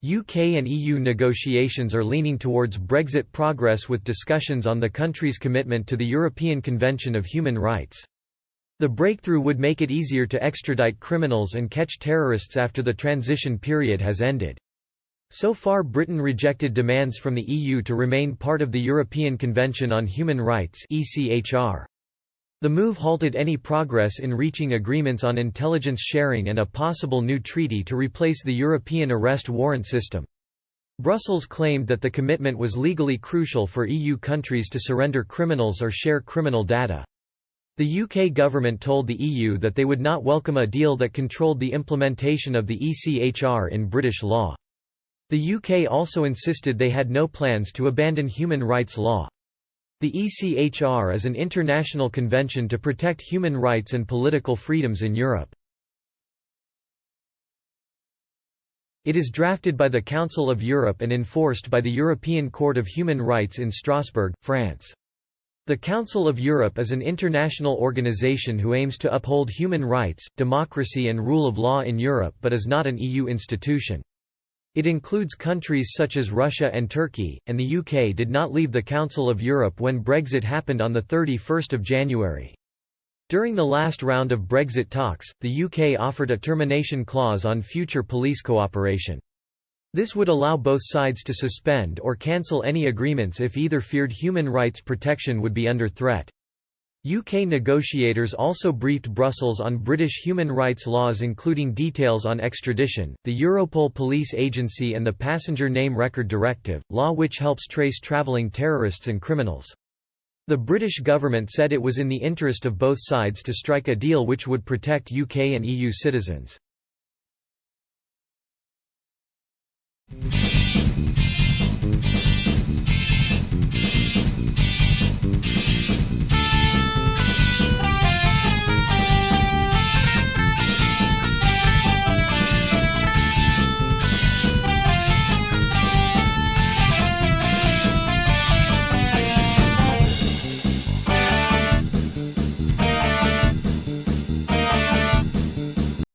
UK and EU negotiations are leaning towards Brexit progress with discussions on the country's commitment to the European Convention of Human Rights. The breakthrough would make it easier to extradite criminals and catch terrorists after the transition period has ended. So far, Britain rejected demands from the EU to remain part of the European Convention on Human Rights (ECHR). The move halted any progress in reaching agreements on intelligence sharing and a possible new treaty to replace the European arrest warrant system. Brussels claimed that the commitment was legally crucial for EU countries to surrender criminals or share criminal data. The UK government told the EU that they would not welcome a deal that controlled the implementation of the ECHR in British law. The UK also insisted they had no plans to abandon human rights law. The ECHR is an international convention to protect human rights and political freedoms in Europe. It is drafted by the Council of Europe and enforced by the European Court of Human Rights in Strasbourg, France. The Council of Europe is an international organization who aims to uphold human rights, democracy and rule of law in Europe but is not an EU institution. It includes countries such as Russia and Turkey, and the UK did not leave the Council of Europe when Brexit happened on 31 January. During the last round of Brexit talks, the UK offered a termination clause on future police cooperation. This would allow both sides to suspend or cancel any agreements if either feared human rights protection would be under threat. UK negotiators also briefed Brussels on British human rights laws, including details on extradition, the Europol police agency and the Passenger Name Record Directive, law which helps trace travelling terrorists and criminals. The British government said it was in the interest of both sides to strike a deal which would protect UK and EU citizens.